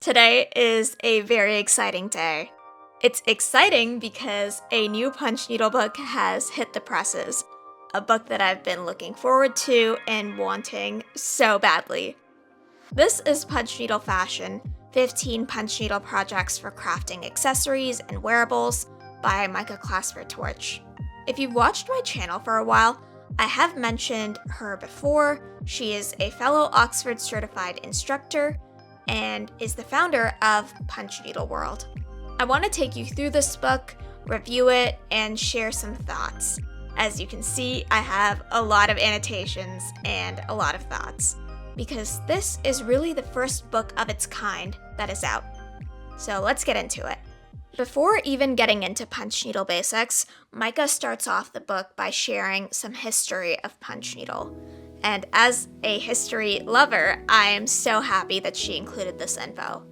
Today is a very exciting day. It's exciting because a new punch needle book has hit the presses, a book that I've been looking forward to and wanting so badly. This is Punch Needle Fashion, 15 punch needle projects for crafting accessories and wearables by Micah clasper-torch. If you've watched my channel for a while, I have mentioned her before. She is a fellow Oxford certified instructor and is the founder of Punch Needle World. I want to take you through this book, review it, and share some thoughts. As you can see, I have a lot of annotations and a lot of thoughts, because this is really the first book of its kind that is out. So let's get into it. Before even getting into punch needle basics, Micah starts off the book by sharing some history of punch needle. And as a history lover, I am so happy that she included this info.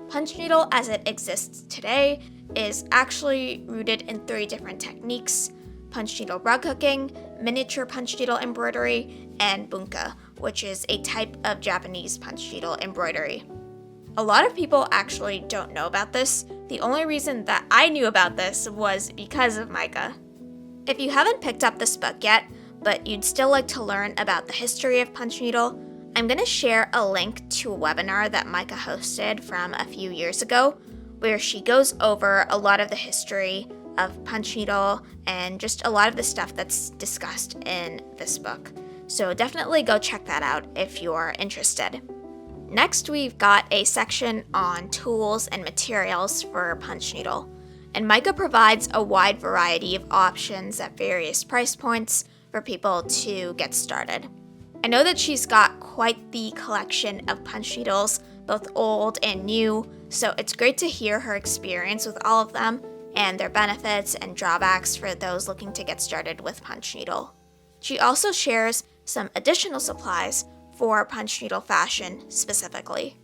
Punch needle as it exists today is actually rooted in 3 different techniques: punch needle rug hooking, miniature punch needle embroidery, and bunka, which is a type of Japanese punch needle embroidery. A lot of people actually don't know about this. The only reason that I knew about this was because of Micah. If you haven't picked up this book yet, but you'd still like to learn about the history of punch needle, I'm going to share a link to a webinar that Micah hosted from a few years ago, where she goes over a lot of the history of punch needle and just a lot of the stuff that's discussed in this book. So definitely go check that out if you're interested. Next, we've got a section on tools and materials for punch needle, and Micah provides a wide variety of options at various price points for people to get started. I know that she's got quite the collection of punch needles, both old and new, so it's great to hear her experience with all of them and their benefits and drawbacks for those looking to get started with punch needle. She also shares some additional supplies for punch needle fashion specifically.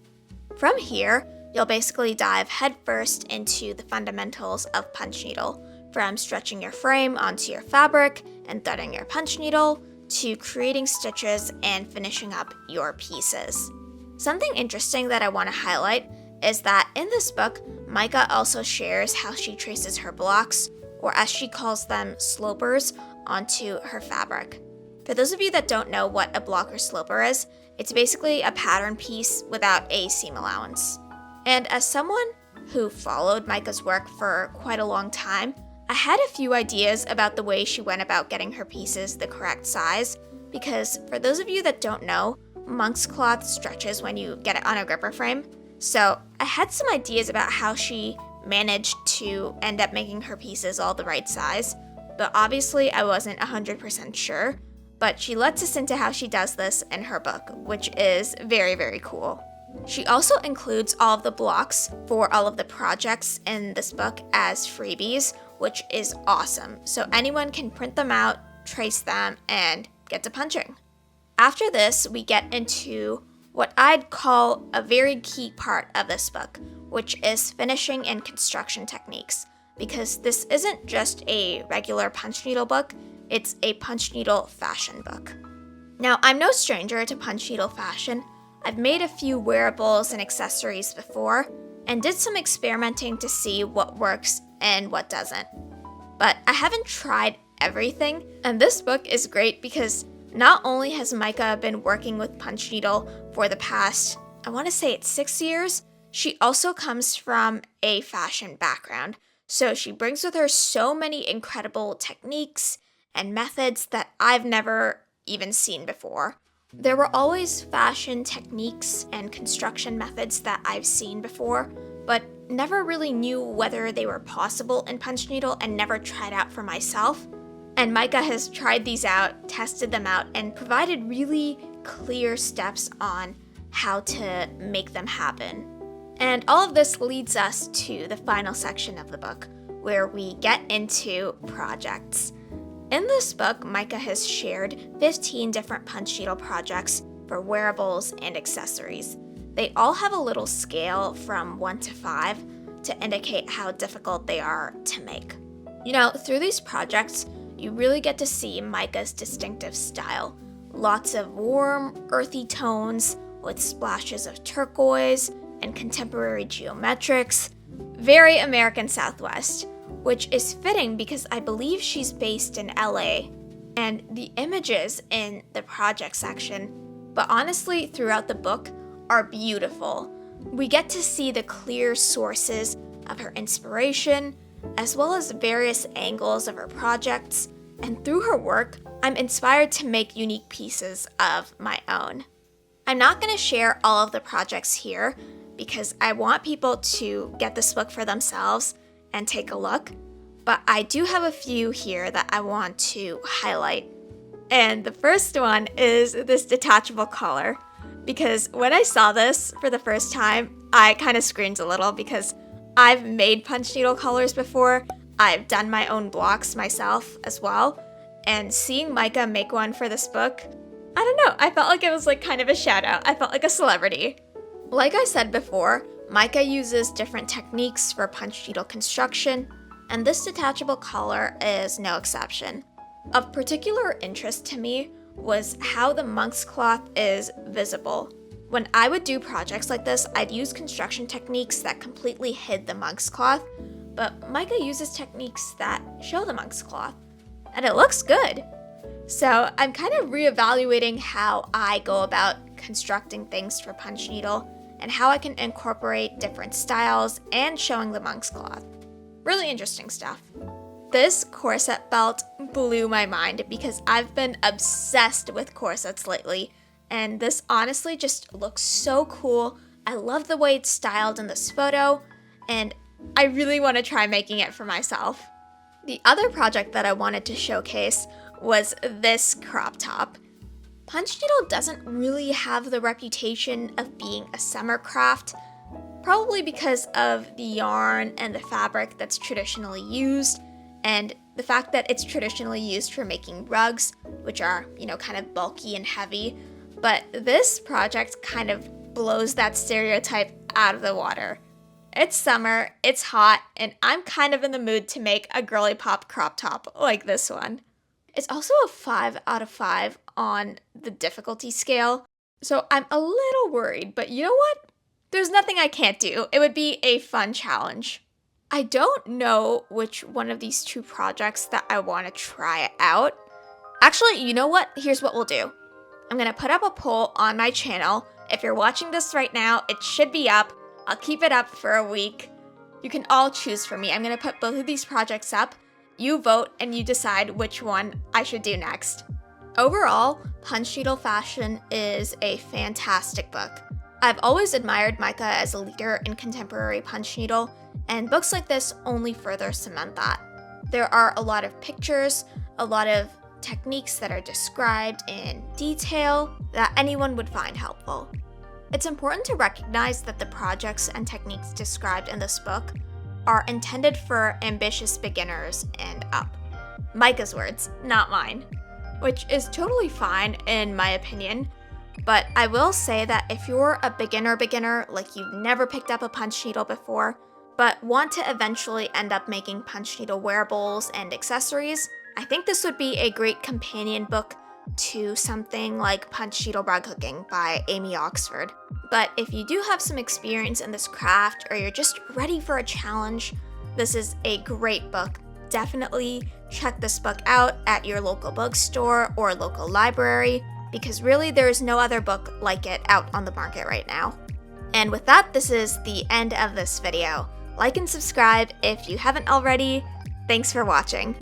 From here, you'll basically dive headfirst into the fundamentals of punch needle, from stretching your frame onto your fabric and threading your punch needle, to creating stitches and finishing up your pieces. Something interesting that I want to highlight is that in this book, Micah also shares how she traces her blocks, or as she calls them, slopers, onto her fabric. For those of you that don't know what a block or sloper is, it's basically a pattern piece without a seam allowance. And as someone who followed Micah's work for quite a long time, I had a few ideas about the way she went about getting her pieces the correct size, because for those of you that don't know, monk's cloth stretches when you get it on a gripper frame. So I had some ideas about how she managed to end up making her pieces all the right size, but obviously I wasn't 100% sure. But she lets us into how she does this in her book, which is very, very cool. She also includes all of the blocks for all of the projects in this book as freebies, which is awesome. So anyone can print them out, trace them, and get to punching. After this, we get into what I'd call a very key part of this book, which is finishing and construction techniques, because this isn't just a regular punch needle book, it's a punch needle fashion book. Now, I'm no stranger to punch needle fashion. I've made a few wearables and accessories before, and did some experimenting to see what works and what doesn't. But I haven't tried everything, and this book is great because not only has Micah been working with punch needle for the past, I want to say it's 6 years, she also comes from a fashion background. So she brings with her so many incredible techniques and methods that I've never even seen before. There were always fashion techniques and construction methods that I've seen before, but never really knew whether they were possible in punch needle and never tried out for myself. And Micah has tried these out, tested them out, and provided really clear steps on how to make them happen. And all of this leads us to the final section of the book, where we get into projects. In this book, Micah has shared 15 different punch needle projects for wearables and accessories. They all have a little scale from 1 to 5 to indicate how difficult they are to make. You know, through these projects, you really get to see Micah's distinctive style. Lots of warm, earthy tones with splashes of turquoise, and contemporary geometrics. Very American Southwest, which is fitting because I believe she's based in LA. And the images in the project section, but honestly throughout the book, are beautiful. We get to see the clear sources of her inspiration, as well as various angles of her projects, and through her work, I'm inspired to make unique pieces of my own. I'm not going to share all of the projects here because I want people to get this book for themselves and take a look, but I do have a few here that I want to highlight. And the first one is this detachable collar, because when I saw this for the first time, I kind of screamed a little because I've made punch needle collars before. I've done my own blocks myself as well, and seeing Micah make one for this book, I don't know, I felt like it was like kind of a shout out. I felt like a celebrity. Like I said before, Micah uses different techniques for punch needle construction, and this detachable collar is no exception. Of particular interest to me was how the monk's cloth is visible. When I would do projects like this, I'd use construction techniques that completely hid the monk's cloth, but Micah uses techniques that show the monk's cloth, and it looks good. So I'm kind of reevaluating how I go about constructing things for punch needle and how I can incorporate different styles and showing the monk's cloth. Really interesting stuff. This corset belt blew my mind because I've been obsessed with corsets lately, and this honestly just looks so cool. I love the way it's styled in this photo, and I really want to try making it for myself. The other project that I wanted to showcase was this crop top. Punch needle doesn't really have the reputation of being a summer craft, probably because of the yarn and the fabric that's traditionally used, and the fact that it's traditionally used for making rugs, which are, kind of bulky and heavy. But this project kind of blows that stereotype out of the water. It's summer, it's hot, and I'm kind of in the mood to make a girly pop crop top like this one. It's also a 5 out of 5 on the difficulty scale, so I'm a little worried, but you know what? There's nothing I can't do. It would be a fun challenge. I don't know which one of these two projects that I want to try out. Actually, you know what? Here's what we'll do. I'm going to put up a poll on my channel. If you're watching this right now, it should be up. I'll keep it up for a week. You can all choose for me. I'm going to put both of these projects up. You vote and you decide which one I should do next. Overall, Punch Needle Fashion is a fantastic book. I've always admired Micah as a leader in contemporary punch needle, and books like this only further cement that. There are a lot of pictures, a lot of techniques that are described in detail that anyone would find helpful. It's important to recognize that the projects and techniques described in this book are intended for ambitious beginners and up. Micah's words, not mine, which is totally fine in my opinion. But I will say that if you're a beginner, like you've never picked up a punch needle before, but want to eventually end up making punch needle wearables and accessories, I think this would be a great companion book to something like Punch Needle Rug Hooking by Amy Oxford. But if you do have some experience in this craft or you're just ready for a challenge, this is a great book. Definitely check this book out at your local bookstore or local library, because really there's no other book like it out on the market right now. And with that, this is the end of this video. Like and subscribe if you haven't already. Thanks for watching.